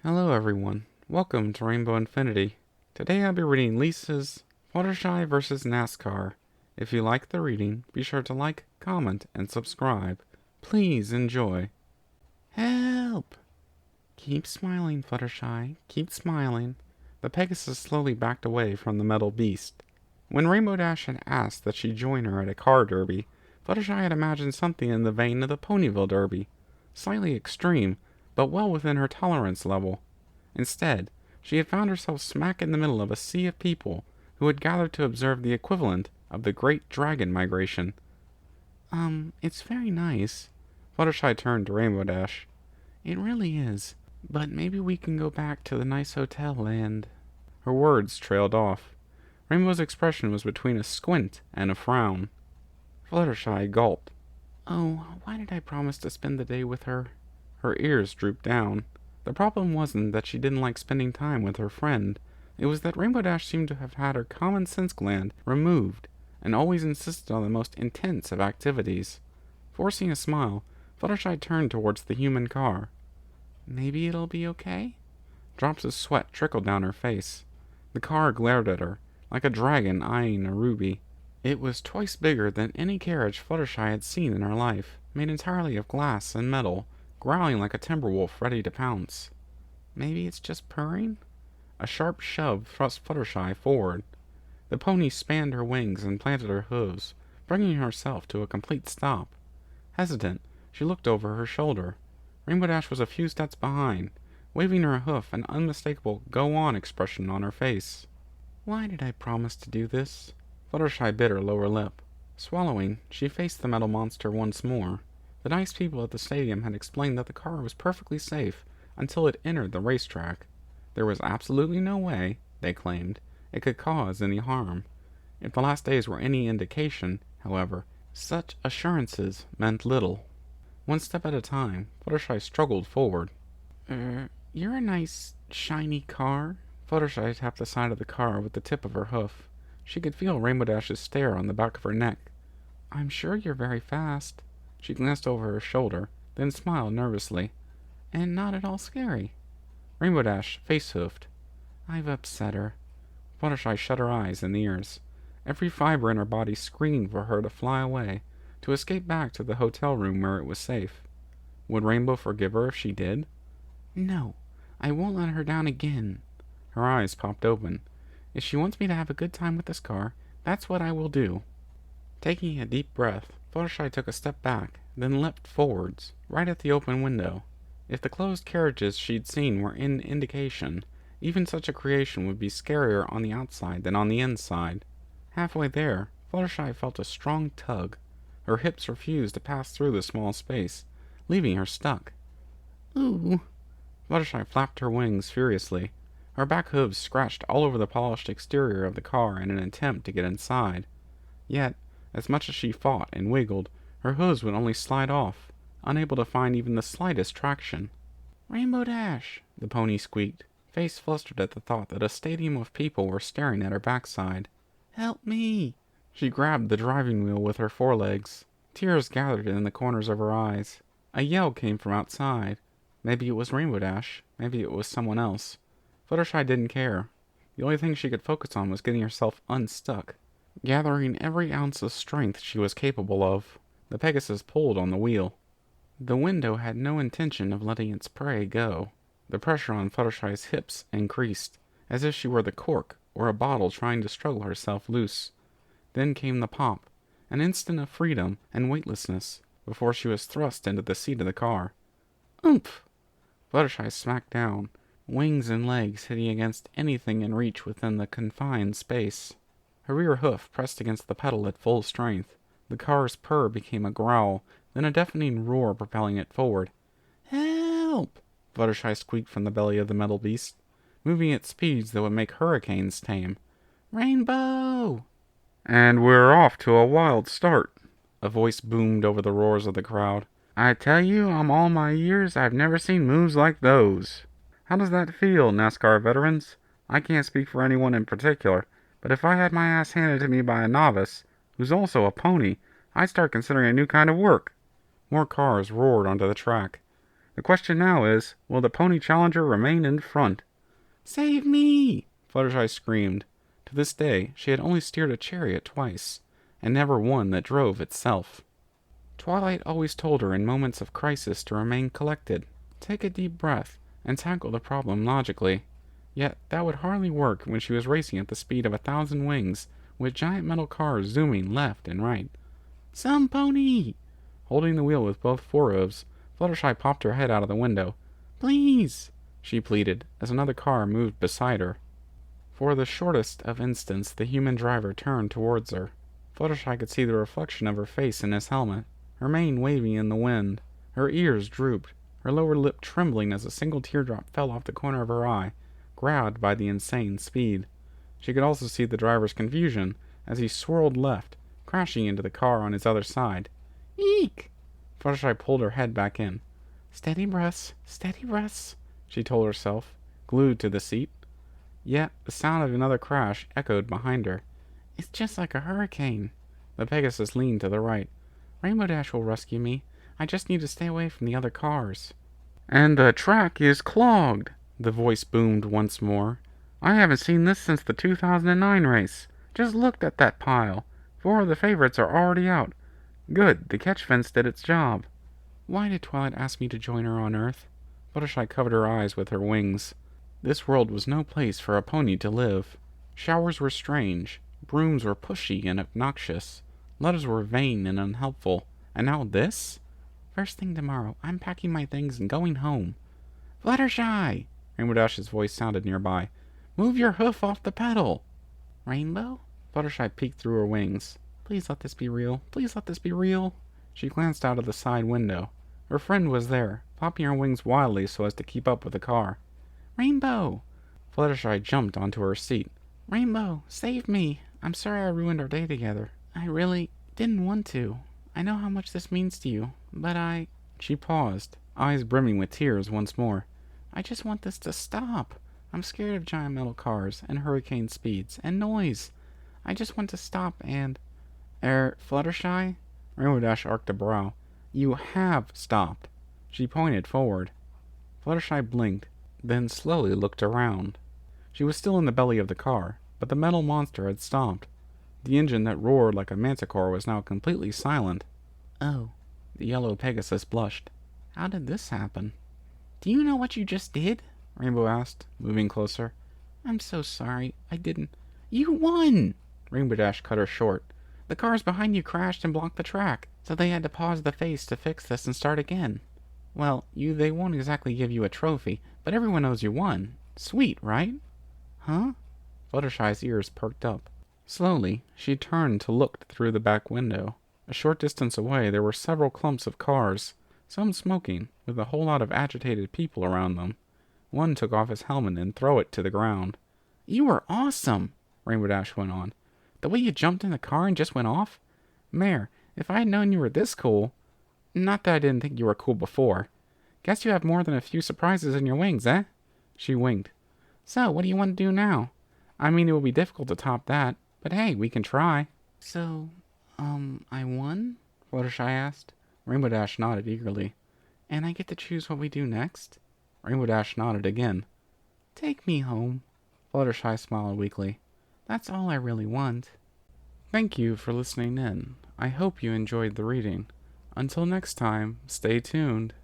Hello everyone, welcome to Rainbow Infinity. Today I'll be reading Lise's Fluttershy vs. NASCAR. If you like the reading, be sure to like, comment, and subscribe. Please enjoy. Help! Keep smiling, Fluttershy, keep smiling. The Pegasus slowly backed away from the metal beast. When Rainbow Dash had asked that she join her at a car derby, Fluttershy had imagined something in the vein of the Ponyville Derby. Slightly extreme, but well within her tolerance level. Instead, she had found herself smack in the middle of a sea of people who had gathered to observe the equivalent of the Great Dragon Migration. It's very nice. Fluttershy turned to Rainbow Dash. It really is, but maybe we can go back to the nice hotel and... Her words trailed off. Rainbow's expression was between a squint and a frown. Fluttershy gulped. Oh, why did I promise to spend the day with her? Her ears drooped down. The problem wasn't that she didn't like spending time with her friend. It was that Rainbow Dash seemed to have had her common sense gland removed and always insisted on the most intense of activities. Forcing a smile, Fluttershy turned towards the human car. Maybe it'll be okay? Drops of sweat trickled down her face. The car glared at her, like a dragon eyeing a ruby. It was twice bigger than any carriage Fluttershy had seen in her life, made entirely of glass and metal, growling like a timber wolf ready to pounce. Maybe it's just purring? A sharp shove thrust Fluttershy forward. The pony spanned her wings and planted her hooves, bringing herself to a complete stop. Hesitant, she looked over her shoulder. Rainbow Dash was a few steps behind, waving her hoof an unmistakable go-on expression on her face. Why did I promise to do this? Fluttershy bit her lower lip. Swallowing, she faced the metal monster once more. The nice people at the stadium had explained that the car was perfectly safe until it entered the racetrack. There was absolutely no way, they claimed, it could cause any harm. If the last days were any indication, however, such assurances meant little. One step at a time, Fluttershy struggled forward. You're a nice, shiny car. Fluttershy tapped the side of the car with the tip of her hoof. She could feel Rainbow Dash's stare on the back of her neck. I'm sure you're very fast. She glanced over her shoulder, then smiled nervously. And not at all scary. Rainbow Dash face-hoofed. I've upset her. Fluttershy shut her eyes and ears. Every fiber in her body screamed for her to fly away, to escape back to the hotel room where it was safe. Would Rainbow forgive her if she did? No, I won't let her down again. Her eyes popped open. If she wants me to have a good time with this car, that's what I will do. Taking a deep breath, Fluttershy took a step back, then leapt forwards, right at the open window. If the closed carriages she'd seen were an indication, even such a creation would be scarier on the outside than on the inside. Halfway there, Fluttershy felt a strong tug. Her hips refused to pass through the small space, leaving her stuck. Ooh! Fluttershy flapped her wings furiously. Her back hooves scratched all over the polished exterior of the car in an attempt to get inside. Yet, as much as she fought and wiggled, her hooves would only slide off, unable to find even the slightest traction. Rainbow Dash, the pony squeaked, face flustered at the thought that a stadium of people were staring at her backside. Help me! She grabbed the driving wheel with her forelegs. Tears gathered in the corners of her eyes. A yell came from outside. Maybe it was Rainbow Dash, maybe it was someone else. Fluttershy didn't care. The only thing she could focus on was getting herself unstuck. Gathering every ounce of strength she was capable of, the Pegasus pulled on the wheel. The window had no intention of letting its prey go. The pressure on Fluttershy's hips increased, as if she were the cork or a bottle trying to struggle herself loose. Then came the pop, an instant of freedom and weightlessness, before she was thrust into the seat of the car. Oomph! Fluttershy smacked down, wings and legs hitting against anything in reach within the confined space. Her rear hoof pressed against the pedal at full strength. The car's purr became a growl, then a deafening roar propelling it forward. Help! Fluttershy squeaked from the belly of the metal beast, moving at speeds that would make hurricanes tame. Rainbow! And we're off to a wild start, a voice boomed over the roars of the crowd. I tell you, all my years, I've never seen moves like those. How does that feel, NASCAR veterans? I can't speak for anyone in particular, but if I had my ass handed to me by a novice, who's also a pony, I'd start considering a new kind of work. More cars roared onto the track. The question now is, will the Pony Challenger remain in front? Save me! Fluttershy screamed. To this day, she had only steered a chariot twice, and never one that drove itself. Twilight always told her in moments of crisis to remain collected, take a deep breath, and tackle the problem logically. Yet that would hardly work when she was racing at the speed of 1,000 wings, with giant metal cars zooming left and right. Some pony! Holding the wheel with both forehooves, Fluttershy popped her head out of the window. Please! She pleaded, as another car moved beside her. For the shortest of instants, the human driver turned towards her. Fluttershy could see the reflection of her face in his helmet, her mane waving in the wind, her ears drooped, her lower lip trembling as a single teardrop fell off the corner of her eye, grabbed by the insane speed. She could also see the driver's confusion as he swirled left, crashing into the car on his other side. Eek! Fluttershy pulled her head back in. Steady breaths, she told herself, glued to the seat. Yet the sound of another crash echoed behind her. It's just like a hurricane. The Pegasus leaned to the right. Rainbow Dash will rescue me. I just need to stay away from the other cars. And the track is clogged, the voice boomed once more. I haven't seen this since the 2009 race. Just looked at that pile. 4 of the favorites are already out. Good, the catch fence did its job. Why did Twilight ask me to join her on Earth? Fluttershy covered her eyes with her wings. This world was no place for a pony to live. Showers were strange, brooms were pushy and obnoxious, letters were vain and unhelpful, and now this? First thing tomorrow, I'm packing my things and going home. Fluttershy! Rainbow Dash's voice sounded nearby. Move your hoof off the pedal! Rainbow? Fluttershy peeked through her wings. Please let this be real. Please let this be real. She glanced out of the side window. Her friend was there, flapping her wings wildly so as to keep up with the car. Rainbow! Fluttershy jumped onto her seat. Rainbow, save me! I'm sorry I ruined our day together. I really didn't want to. I know how much this means to you, but I... She paused, eyes brimming with tears once more. I just want this to stop. I'm scared of giant metal cars, and hurricane speeds, and noise. I just want to stop and... Fluttershy? Rainbow Dash arched a brow. You have stopped. She pointed forward. Fluttershy blinked, then slowly looked around. She was still in the belly of the car, but the metal monster had stopped. The engine that roared like a manticore was now completely silent. Oh, the yellow Pegasus blushed. How did this happen? Do you know what you just did? Rainbow asked, moving closer. I'm so sorry, I didn't... You won! Rainbow Dash cut her short. The cars behind you crashed and blocked the track, so they had to pause the face to fix this and start again. Well, they won't exactly give you a trophy, but everyone knows you won. Sweet, right? Huh? Fluttershy's ears perked up. Slowly, she turned to look through the back window. A short distance away there were several clumps of cars, some smoking, with a whole lot of agitated people around them. One took off his helmet and threw it to the ground. You were awesome, Rainbow Dash went on. The way you jumped in the car and just went off? Mare, if I had known you were this cool... Not that I didn't think you were cool before. Guess you have more than a few surprises in your wings, eh? She winked. So, what do you want to do now? I mean, it will be difficult to top that, but hey, we can try. So, I won? Fluttershy asked. Rainbow Dash nodded eagerly. And I get to choose what we do next? Rainbow Dash nodded again. Take me home. Fluttershy smiled weakly. That's all I really want. Thank you for listening in. I hope you enjoyed the reading. Until next time, stay tuned.